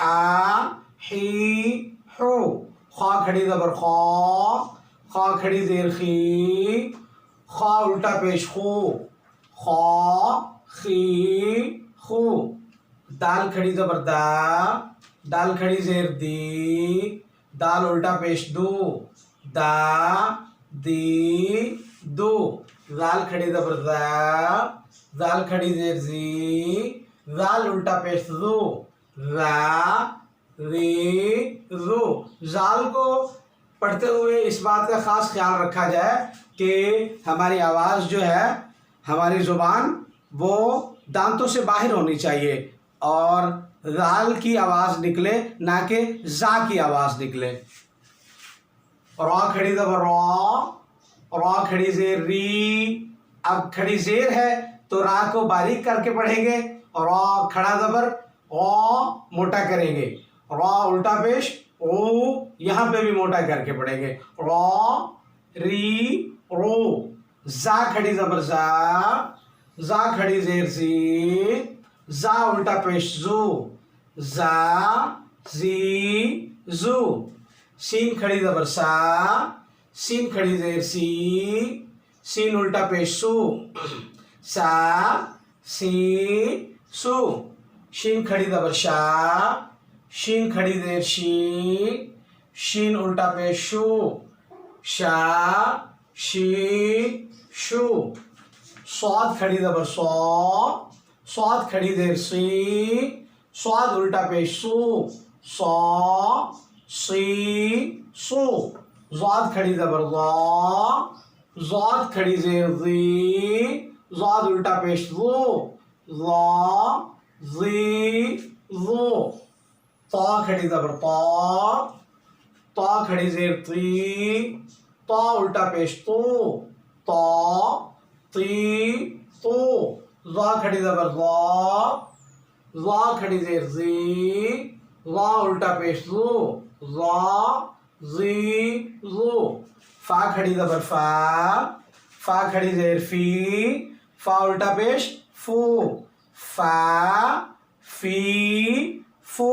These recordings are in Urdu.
حا ہی ہو. خا کھڑی زبر خا. خا کھڑی زیر خی. خا الٹا پیش خو. خا خی خو. دال کھڑی زبر دا. دال کھڑی زیر دی. دال الٹا پیش دو. دا دی دو. زال کھڑی زبر زا. زال کھڑی زیر زی. زال الٹا پیش زو. زا ری زو. زال کو پڑھتے ہوئے اس بات کا خاص خیال رکھا جائے کہ ہماری آواز جو ہے، ہماری زبان وہ دانتوں سے باہر ہونی چاہیے اور زال کی آواز نکلے، نہ کہ زا کی آواز نکلے. را کھڑی زبر را. را کھڑی زیر ری. اب کھڑی زیر ہے تو را کو باریک کر کے پڑھیں گے. را کھڑا زبر غا موٹا کریں گے. را الٹا پیش او یہاں پہ بھی موٹا کر کے پڑھیں گے. را ری رو. زا کھڑی زبر زا. زا کھڑی زیر زی. زا الٹا پیش زو. زا زی زو. سین کھڑی زبر سا. سین کھڑی زیر سی. سین الٹا پیش سو. سا سی سو. شین کھڑی زبر شا. شین کھڑی زیر شی. شین الٹا پیش شو. شا شی شو. صاد کھڑی زبر صا. صاد کھڑی زیر سی. صاد الٹا پیش سو. صا سی سو. ضاد کھڑی زبر ضا. ضاد کھڑی زیر زی. ضاد الٹا پیش زو. ضا زی زو. طا کھڑی زبر طا. طا کھڑی زیر تی. طا الٹا پیش تو. طا تی تو. ضا کھڑی زبر ضا. ضا کھڑی زیر زی. ضا الٹا پیش زو. ضا زی زو. فا کھڑی زبر فا. فا کھڑی زیر فی. فا الٹا پیش فو. فا فی فو.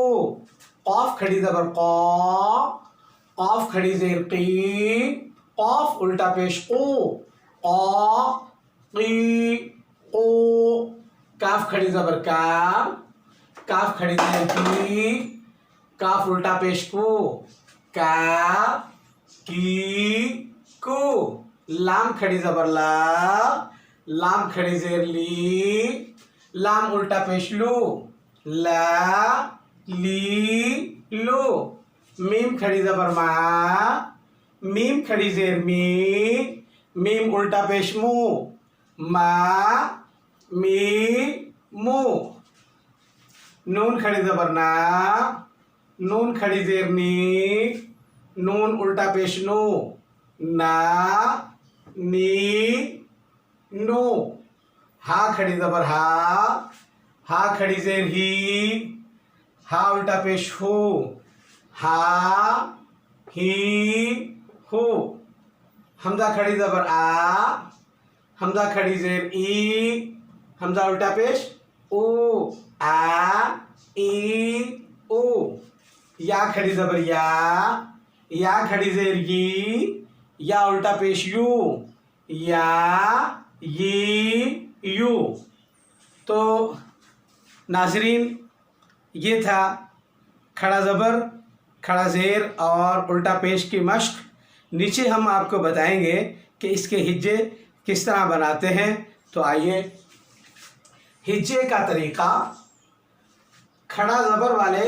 قاف کھڑی زبر قا. قاف کھڑی زیر قی. قاف الٹا پیش قو. قا قی قو. کاف کھڑی زبر کا. کاف کھڑی زیر کی. کاف الٹا پیش کو. کا کی کو. لام کھڑی زبر لا. لام کھڑی زیر لی. لام الٹا پیش لو. لا لی لو. میم کھڑی زبر ما. میم کھڑی زیر می. میم الٹا پیش مو. ما می مو. نون کھڑی زبر نا. نون کھڑی زیر نی. نون الٹا پیش نو. نا نی نو. ہا کھڑی زبر ہا. ہا کھڑی زیر ہی. ہا الٹا پیش ہو. ہا ہی ہو. حمزہ کھڑی زبر آ. حمزہ کھڑی زیر ای. حمزہ الٹا پیش او. آ ای او. یا کھڑی زبر یا. یا کھڑی زیر یی. یا الٹا پیش یو. یا یی یو. تو ناظرین، یہ تھا کھڑا زبر، کھڑا زیر اور الٹا پیش کی مشق. نیچے ہم آپ کو بتائیں گے کہ اس کے ہجے کس طرح بناتے ہیں. تو آئیے. ہجے کا طریقہ: کھڑا زبر والے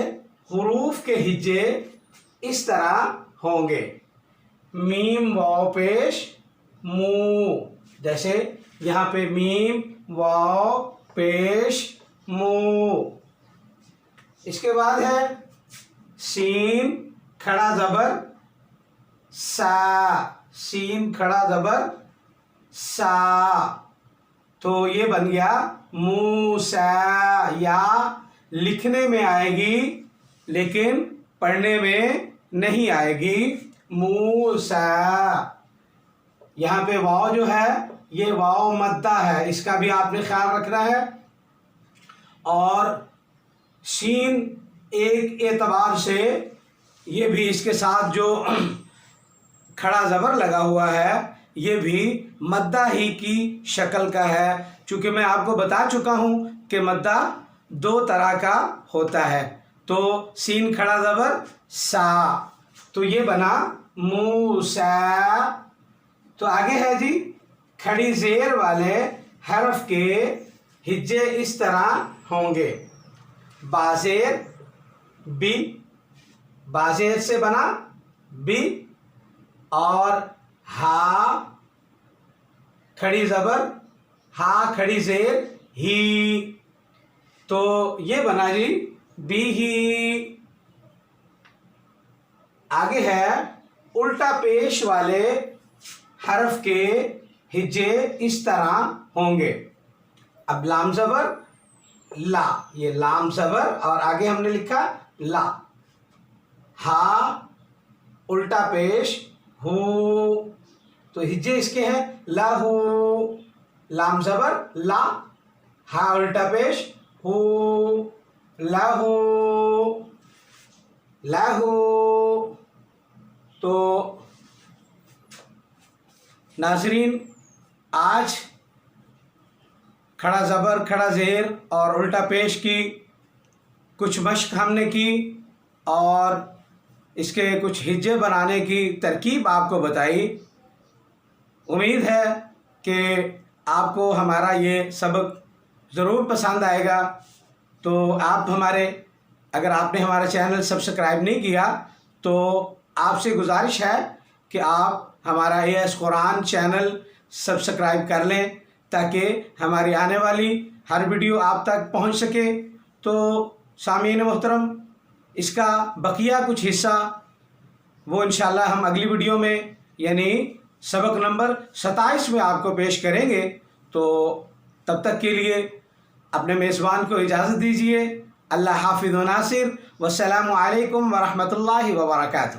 حروف کے ہجے اس طرح ہوں گے: میم واو پیش مو. جیسے یہاں پہ میم واو پیش مو. اس کے بعد ہے سین کھڑا زبر سا. سین کھڑا زبر سا. تو یہ بن گیا موسا. یا لکھنے میں آئے گی لیکن پڑھنے میں نہیں آئے گی. موسا. یہاں پہ واو جو ہے یہ واو مدہ ہے، اس کا بھی آپ نے خیال رکھنا ہے. اور شین ایک اعتبار سے یہ بھی اس کے ساتھ جو کھڑا زبر لگا ہوا ہے یہ بھی مدہ ہی کی شکل کا ہے، چونکہ میں آپ کو بتا چکا ہوں کہ مدہ دو طرح کا ہوتا ہے۔ تو سین کھڑا زبر سا، تو یہ بنا موسیٰ۔ تو آگے ہے جی، کھڑی زیر والے حرف کے ہجے اس طرح ہوں گے، بازیر بی، بازیر سے بنا بی، اور ہا کھڑی زبر ہا کھڑی زیر ہی، تو یہ بنا جی بی ہی۔ آگے ہے الٹا پیش والے حرف کے ہجے اس طرح ہوں گے، اب لام زبر لا، یہ لام زبر اور آگے ہم نے لکھا لا، ہا الٹا پیش ہو، تو ہجے اس کے ہیں لہو، لام زبر لا، ہا الٹا پیش ہو، لہو لہو۔ تو ناظرین، آج کھڑا زبر کھڑا زیر اور الٹا پیش کی کچھ مشق ہم نے کی اور اس کے کچھ ہجے بنانے کی ترکیب آپ کو بتائی۔ امید ہے کہ آپ کو ہمارا یہ سبق ضرور پسند آئے گا۔ تو آپ اگر آپ نے ہمارا چینل سبسکرائب نہیں کیا تو آپ سے گزارش ہے کہ آپ ہمارا AS قرآن چینل سبسکرائب کر لیں تاکہ ہماری آنے والی ہر ویڈیو آپ تک پہنچ سکے۔ تو سامعین محترم، اس کا بقیہ کچھ حصہ وہ انشاءاللہ ہم اگلی ویڈیو میں یعنی سبق نمبر 27 میں آپ کو پیش کریں گے۔ تو تب تک کے لیے اپنے میزبان کو اجازت دیجیے۔ اللہ حافظ و ناصر، والسلام علیکم ورحمۃ اللہ وبرکاتہ۔